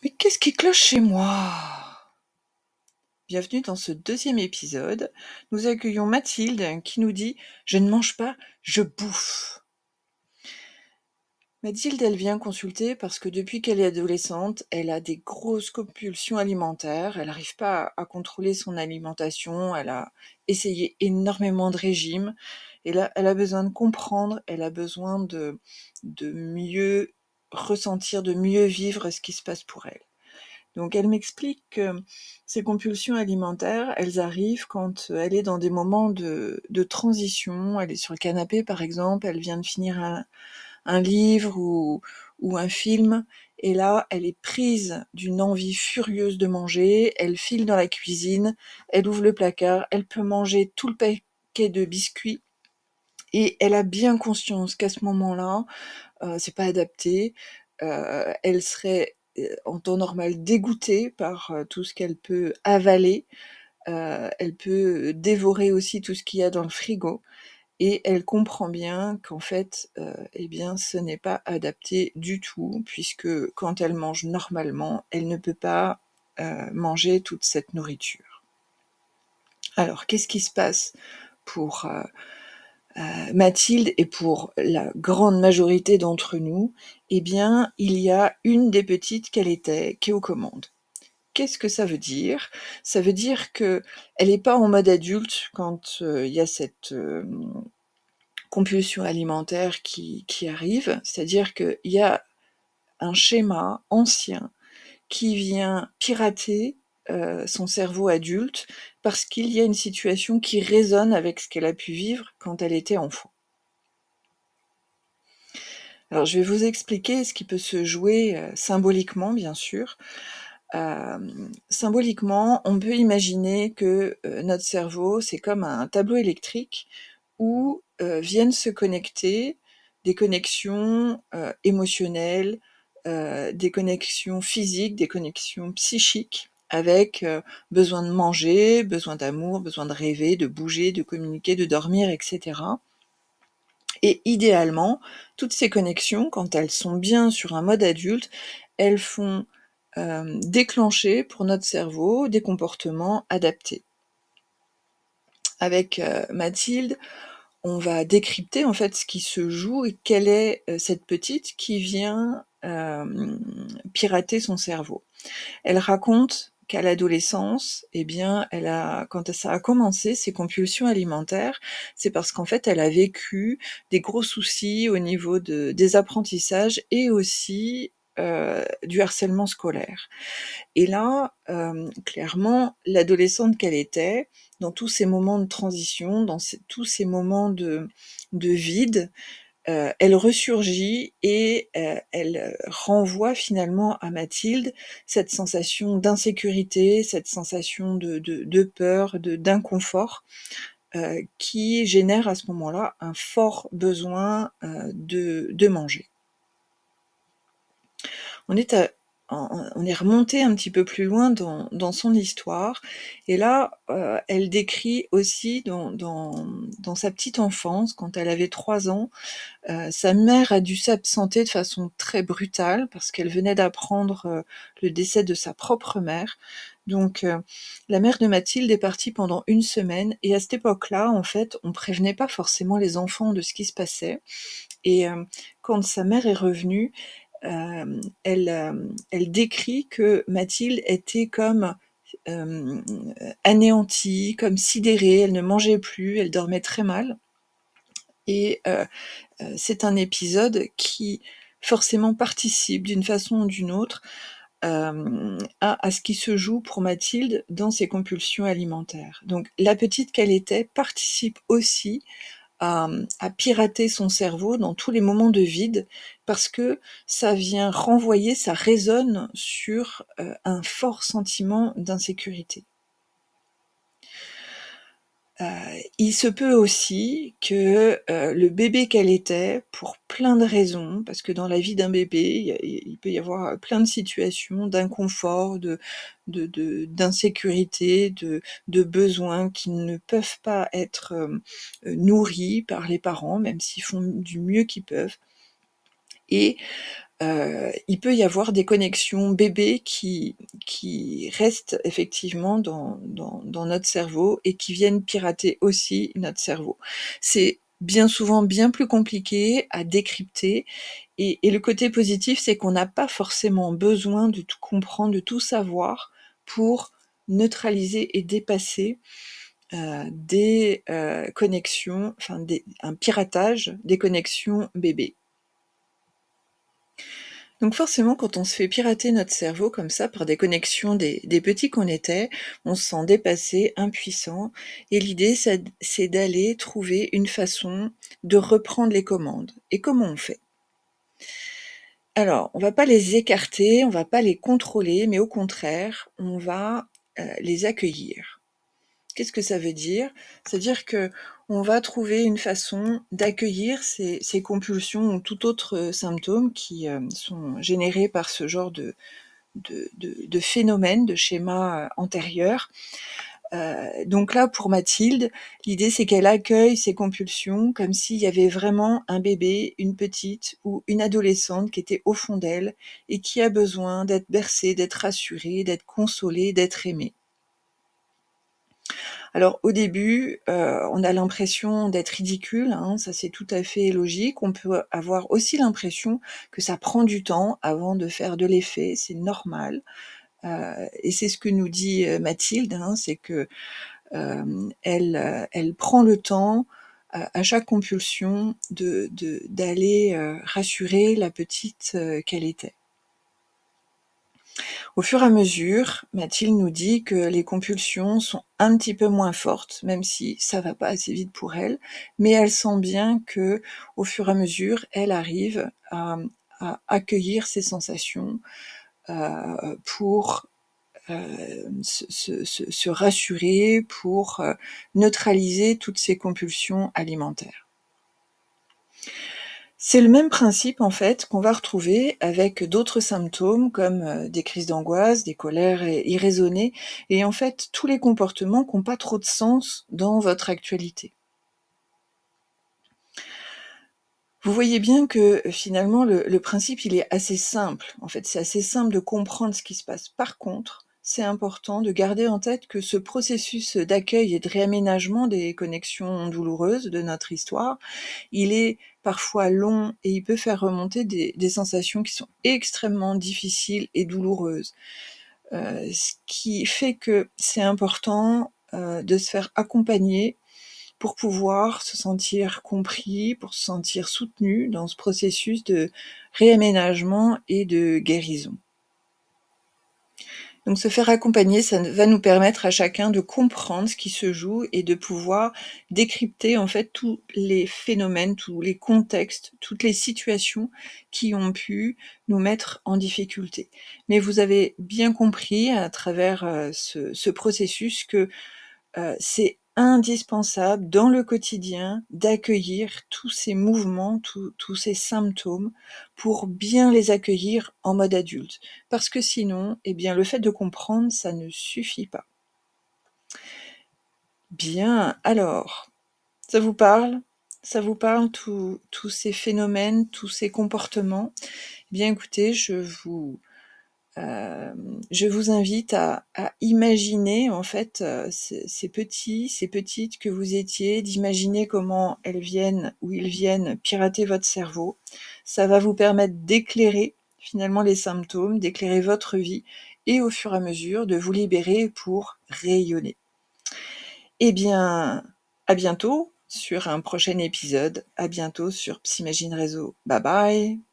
Mais qu'est-ce qui cloche chez moi? Bienvenue dans ce deuxième épisode. Nous accueillons Mathilde qui nous dit: «Je ne mange pas, je bouffe». Mathilde, elle vient consulter parce que depuis qu'elle est adolescente, elle a des grosses compulsions alimentaires. Elle n'arrive pas à contrôler son alimentation. Elle a essayé énormément de régimes et là, elle a besoin de comprendre, elle a besoin de mieux ressentir, de mieux vivre ce qui se passe pour elle. Donc elle m'explique que ces compulsions alimentaires, elles arrivent quand elle est dans des moments de transition. Elle est sur le canapé, par exemple, elle vient de finir un livre ou un film, et là, elle est prise d'une envie furieuse de manger. Elle file dans la cuisine, elle ouvre le placard, elle peut manger tout le paquet de biscuits, et elle a bien conscience qu'à ce moment-là, c'est pas adapté. Elle serait, en temps normal, dégoûtée par, tout ce qu'elle peut avaler. Elle peut dévorer aussi tout ce qu'il y a dans le frigo, et elle comprend bien qu'en fait, eh bien, ce n'est pas adapté du tout, puisque quand elle mange normalement, elle ne peut pas, manger toute cette nourriture. Alors, qu'est-ce qui se passe pour, Mathilde et pour la grande majorité d'entre nous? Eh bien, il y a une des petites qu'elle était qui est aux commandes. Qu'est-ce que ça veut dire? Ça veut dire qu'elle n'est pas en mode adulte quand, il y a cette, compulsion alimentaire qui arrive. C'est-à-dire qu'il y a un schéma ancien qui vient pirater, son cerveau adulte, parce qu'il y a une situation qui résonne avec ce qu'elle a pu vivre quand elle était enfant. Alors, je vais vous expliquer ce qui peut se jouer, symboliquement, bien sûr. Symboliquement, on peut imaginer que, notre cerveau, c'est comme un tableau électrique où, viennent se connecter des connexions, émotionnelles, des connexions physiques, des connexions psychiques avec, besoin de manger, besoin d'amour, besoin de rêver, de bouger, de communiquer, de dormir, et cetera. Et idéalement, toutes ces connexions, quand elles sont bien sur un mode adulte, elles font, déclencher pour notre cerveau des comportements adaptés. Avec, Mathilde, on va décrypter en fait ce qui se joue et quelle est, cette petite qui vient, pirater son cerveau. Elle raconte qu'à l'adolescence, eh bien, quand ça a commencé, ses compulsions alimentaires, c'est parce qu'en fait, elle a vécu des gros soucis au niveau des apprentissages et aussi, du harcèlement scolaire. Et là, clairement, l'adolescente qu'elle était, dans tous ces moments de transition, tous ces moments de vide, elle ressurgit et elle renvoie finalement à Mathilde cette sensation d'insécurité, cette sensation de peur, d'inconfort, qui génère à ce moment-là un fort besoin, de manger. On est à on est remonté un petit peu plus loin dans son histoire, et là, elle décrit aussi dans sa petite enfance, quand elle avait 3 ans, sa mère a dû s'absenter de façon très brutale parce qu'elle venait d'apprendre, le décès de sa propre mère. Donc, la mère de Mathilde est partie pendant 1 semaine, et à cette époque-là, en fait, on prévenait pas forcément les enfants de ce qui se passait, et quand sa mère est revenue, elle décrit que Mathilde était comme, hem, anéantie, comme sidérée, elle ne mangeait plus, elle dormait très mal, et c'est un épisode qui forcément participe d'une façon ou d'une autre, à ce qui se joue pour Mathilde dans ses compulsions alimentaires. Donc la petite qu'elle était participe aussi à pirater son cerveau dans tous les moments de vide, parce que ça vient renvoyer, ça résonne sur, un fort sentiment d'insécurité. Il se peut aussi que, le bébé qu'elle était, pour plein de raisons, parce que dans la vie d'un bébé, il peut y avoir plein de situations d'inconfort, d'insécurité, de besoins qui ne peuvent pas être, nourris par les parents, même s'ils font du mieux qu'ils peuvent. et il peut y avoir des connexions bébés qui restent effectivement dans notre cerveau et qui viennent pirater aussi notre cerveau. C'est bien souvent bien plus compliqué à décrypter et le côté positif, c'est qu'on n'a pas forcément besoin de tout comprendre, de tout savoir pour neutraliser et dépasser, des, connexions, enfin un piratage des connexions bébés. Donc forcément, quand on se fait pirater notre cerveau comme ça par des connexions des petits qu'on était, on se sent dépassé, impuissant et l'idée c'est d'aller trouver une façon de reprendre les commandes. Et comment on fait? Alors, on va pas les écarter, on va pas les contrôler, mais au contraire, on va, les accueillir. Qu'est-ce que ça veut dire? C'est-à-dire qu'on va trouver une façon d'accueillir ces compulsions ou tout autre, symptômes qui, sont générés par ce genre de phénomène, de schéma, antérieur. Donc là, pour Mathilde, l'idée c'est qu'elle accueille ses compulsions comme s'il y avait vraiment un bébé, une petite ou une adolescente qui était au fond d'elle et qui a besoin d'être bercée, d'être rassurée, d'être consolée, d'être aimée. Alors au début, on a l'impression d'être ridicule, hein, ça c'est tout à fait logique. On peut avoir aussi l'impression que ça prend du temps avant de faire de l'effet, c'est normal. Et c'est ce que nous dit, Mathilde, hein, c'est que, elle prend le temps, à chaque compulsion d'aller, rassurer la petite, qu'elle était. Au fur et à mesure, Mathilde nous dit que les compulsions sont un petit peu moins fortes, même si ça va pas assez vite pour elle, mais elle sent bien qu'au fur et à mesure, elle arrive à accueillir ses sensations, pour, se rassurer, pour, neutraliser toutes ces compulsions alimentaires. C'est le même principe en fait qu'on va retrouver avec d'autres symptômes comme, des crises d'angoisse, des colères irraisonnées et en fait tous les comportements qui ont pas trop de sens dans votre actualité. Vous voyez bien que, finalement le principe il est assez simple. En fait, c'est assez simple de comprendre ce qui se passe. Par contre, c'est important de garder en tête que ce processus, d'accueil et de réaménagement des connexions douloureuses de notre histoire, il est parfois long et il peut faire remonter des sensations qui sont extrêmement difficiles et douloureuses. Ce qui fait que c'est important, de se faire accompagner pour pouvoir se sentir compris, pour se sentir soutenu dans ce processus de réaménagement et de guérison. Donc se faire accompagner, ça va nous permettre à chacun de comprendre ce qui se joue et de pouvoir décrypter en fait tous les phénomènes, tous les contextes, toutes les situations qui ont pu nous mettre en difficulté. Mais vous avez bien compris à travers, ce processus que c'est indispensable dans le quotidien d'accueillir tous ces mouvements, tous ces symptômes pour bien les accueillir en mode adulte. Parce que sinon, eh bien, le fait de comprendre, ça ne suffit pas. Bien, alors, ça vous parle? Ça vous parle tous ces phénomènes, tous ces comportements? Eh bien écoutez, je vous invite à imaginer en fait, ces petits, ces petites que vous étiez, d'imaginer comment elles viennent ou ils viennent pirater votre cerveau. Ça va vous permettre d'éclairer finalement les symptômes, d'éclairer votre vie et au fur et à mesure de vous libérer pour rayonner. Eh bien, à bientôt sur un prochain épisode. À bientôt sur Psymagine Réseau. Bye bye!